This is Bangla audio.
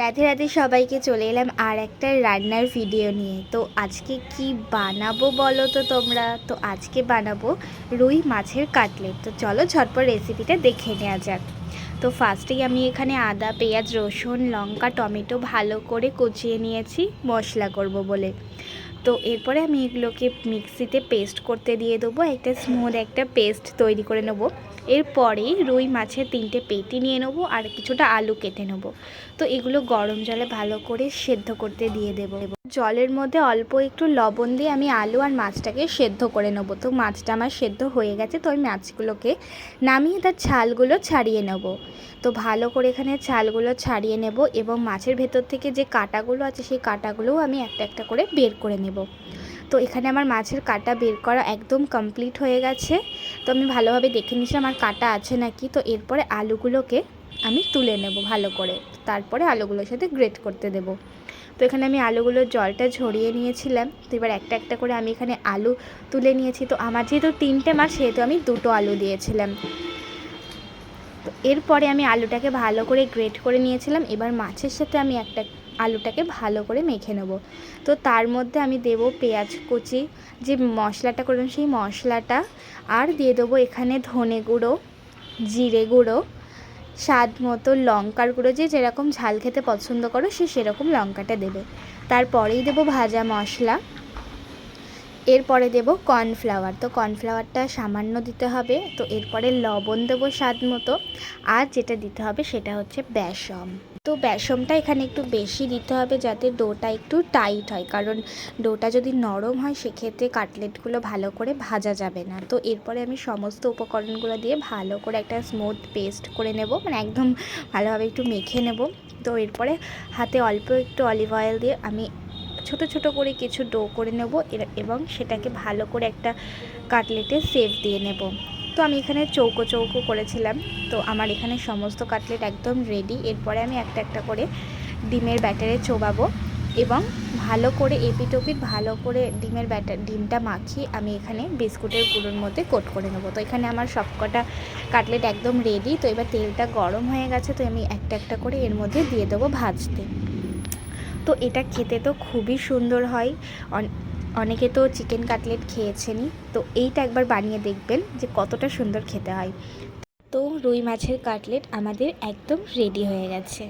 রাধে রাধে সবাইকে, চলে এলাম আর একটা রান্নার ভিডিও নিয়ে। তো আজকে কি বানাবো বলো তো তোমরা? তো আজকে বানাবো রুই মাছের কাটলেট। তো চলো ঝটপট রেসিপিটা দেখে নেওয়া যাক। তো ফার্স্টেই আমি এখানে আদা, পেঁয়াজ, রসুন, লঙ্কা, টমেটো ভালো করে কুচিয়ে নিয়েছি মশলা করব বলে। তো এরপরে আমি এগুলোকে মিক্সিতে পেস্ট করতে দিয়ে দেবো, একটা স্মুথ একটা পেস্ট তৈরি করে নেব। এরপরে রুই মাছের 3টে পেটি নিয়ে নেবো আর কিছুটা আলু কেটে নেব। তো এগুলো গরম জলে ভালো করে সেদ্ধ করতে দিয়ে দেবো। জলের মধ্যে অল্প একটু লবণ দিয়ে আমি আলু আর মাছটাকে সেদ্ধ করে নেবো। তো মাছটা আমার সেদ্ধ হয়ে গেছে, তো আমি মাছগুলোকে নামিয়ে তার ছালগুলো ছাড়িয়ে নেব। তো ভালো করে এখানে ছালগুলো ছাড়িয়ে নেব এবং মাছের ভেতর থেকে যে কাঁটাগুলো আছে সেই কাঁটাগুলোও আমি একটা একটা করে বের করে নেব। তো এখানে আমার মাছের কাঁটা বের করা একদম কমপ্লিট হয়ে গেছে। তো আমি ভালোভাবে দেখে নিচ্ছি আমার কাঁটা আছে নাকি। তো এরপরে আলুগুলোকে আমি তুলে নেব ভালো করে, তারপরে আলুগুলোর সাথে গ্রেট করতে দেব। তো এখানে আমি আলুগুলোর জলটা ঝরিয়ে নিয়েছিলাম। তো এবার একটা একটা করে আমি এখানে আলু তুলে নিয়েছি। তো আমার যেহেতু 3টে মাছ সেহেতু আমি 2টো আলু দিয়েছিলাম। তো এরপরে আমি আলুটাকে ভালো করে গ্রেট করে নিয়েছিলাম। এবার মাছের সাথে আমি একটা আলুটাকে ভালো করে মেখে নেব। তো তার মধ্যে আমি দেব পেঁয়াজ কুচি, যে মশলাটা করলাম সেই মশলাটা, আর দিয়ে দেবো এখানে ধনে গুঁড়ো, জিরে গুঁড়ো, স্বাদ মতো লঙ্কার গুঁড়ো, যে যেরকম ঝাল খেতে পছন্দ করো সে সেরকম লঙ্কাটা দেবে। তারপরেই দেবো ভাজা মশলা, এরপরে দেব কর্নফ্লাওয়ার। তো কর্নফ্লাওয়ারটা সামান্য দিতে হবে। তো এরপরে লবণ দেবো স্বাদ মতো, আর যেটা দিতে হবে সেটা হচ্ছে বেসম। তো বেসমটা এখানে একটু বেশি দিতে হবে যাতে ডোটা একটু টাইট হয়, কারণ ডোটা যদি নরম হয় সেক্ষেত্রে কাটলেটগুলো ভালো করে ভাজা যাবে না। তো এরপরে আমি সমস্ত উপকরণগুলো দিয়ে ভালো করে একটা স্মুথ পেস্ট করে নেব, মানে একদম ভালোভাবে একটু মেখে নেব। তো এরপরে হাতে অল্প একটু অলিভ অয়েল দিয়ে আমি ছোট ছোট করে কিছু ডো করে নেব এবং সেটাকে ভালো করে একটা কাটলেটের শেপ দিয়ে নেব। তো আমি এখানে চৌকো চৌকো করেছিলাম। তো আমার এখানে সমস্ত কাটলেট একদম রেডি। এরপরে আমি একটা একটা করে ডিমের ব্যাটারে চোবাবো এবং ভালো করে এপিট ওপিট ভালো করে ডিমটা মাখিয়ে আমি এখানে বিস্কুটের গুঁড়োর মধ্যে কোট করে নেব। তো এখানে আমার সবকটা কাটলেট একদম রেডি। তো এবার তেলটা গরম হয়ে গেছে, তো আমি একটা একটা করে এর মধ্যে দিয়ে দেবো ভাজতে। তো এটা খেতে তো খুবই সুন্দর হয়। অনেকে তো চিকেন কাটলেট খেয়েছেনই, তো এইটা একবার বানিয়ে দেখবেন যে কতটা সুন্দর খেতে হয়। তো রুই মাছের কাটলেট আমাদের একদম রেডি হয়ে গেছে।